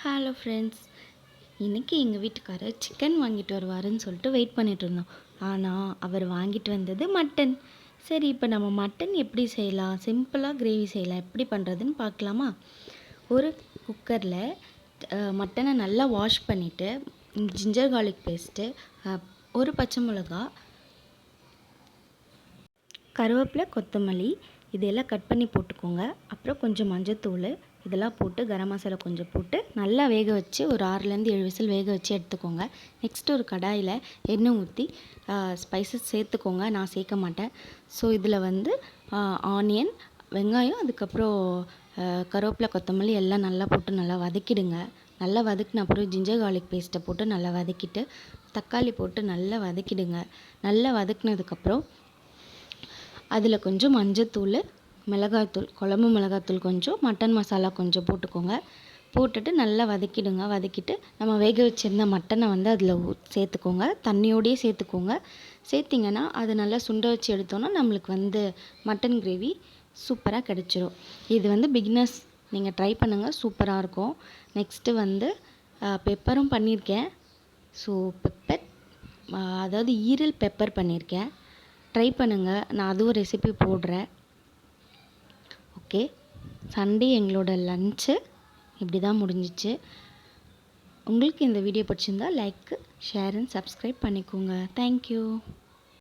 Hello friends, இன்றைக்கி எங்கள் வீட்டுக்காரர் சிக்கன் வாங்கிட்டு வருவாருன்னு சொல்லிட்டு வெயிட் பண்ணிட்டு இருந்தோம். ஆனால் அவர் வாங்கிட்டு வந்தது மட்டன். சரி, இப்போ நம்ம மட்டன் எப்படி செய்யலாம், சிம்பிளாக கிரேவி செய்யலாம், எப்படி பண்ணுறதுன்னு பார்க்கலாமா? ஒரு குக்கரில் மட்டனை நல்லா வாஷ் பண்ணிவிட்டு ஜிஞ்சர் கார்லிக் பேஸ்ட்டு, ஒரு பச்சை மிளகா, கருவேப்பிலை, கொத்தமல்லி இதெல்லாம் கட் பண்ணி போட்டுக்கோங்க. அப்புறம் கொஞ்சம் மஞ்சத்தூள் இதெல்லாம் போட்டு கரம் மசாலா கொஞ்சம் போட்டு நல்லா வேக வச்சு ஒரு 6லேருந்து 7 விசில் வேக வச்சு எடுத்துக்கோங்க. நெக்ஸ்ட்டு ஒரு கடாயில் எண்ணெய் ஊற்றி ஸ்பைசஸ் சேர்த்துக்கோங்க. நான் சேர்க்க மாட்டேன். ஸோ இதில் வந்து ஆனியன், வெங்காயம், அதுக்கப்புறம் கருவேப்பிலை, கொத்தமல்லி எல்லாம் நல்லா போட்டு நல்லா வதக்கிடுங்க. நல்லா வதக்கின அப்புறம் ஜிஞ்சர் கார்லிக் பேஸ்ட்டை போட்டு நல்லா வதக்கிட்டு தக்காளி போட்டு நல்லா வதக்கிடுங்க. நல்லா வதக்கினதுக்கப்புறம் அதில் கொஞ்சம் மஞ்சத்தூள், மிளகாய்த்தூள், குழம்பு மிளகாய்த்தூள் கொஞ்சம், மட்டன் மசாலா கொஞ்சம் போட்டுக்கோங்க. போட்டுட்டு நல்லா வதக்கிடுங்க. வதக்கிட்டு நம்ம வேக வச்சுருந்த மட்டனை வந்து அதில் சேர்த்துக்கோங்க. தண்ணியோடையே சேர்த்துக்கோங்க. சேர்த்திங்கன்னா அது நல்லா சுண்ட வச்சு எடுத்தோன்னா நம்மளுக்கு வந்து மட்டன் கிரேவி சூப்பராக கிடச்சிரும். இது வந்து பிகினர்ஸ் நீங்கள் ட்ரை பண்ணுங்கள், சூப்பராக இருக்கும். நெக்ஸ்ட்டு வந்து பெப்பரும் பண்ணியிருக்கேன். ஸோ பெப்பர், அதாவது ஈரல் பெப்பர் பண்ணியிருக்கேன். ட்ரை பண்ணுங்கள், நான் அதுவும் ரெசிபி போடுறேன். ஓகே, சண்டே எங்களோட லன்ச்சு இப்படி தான் முடிஞ்சிச்சு. உங்களுக்கு இந்த வீடியோ பிடிச்சிருந்தா லைக், ஷேர் அண்ட் சப்ஸ்கிரைப் பண்ணிக்கோங்க. தேங்க்யூ.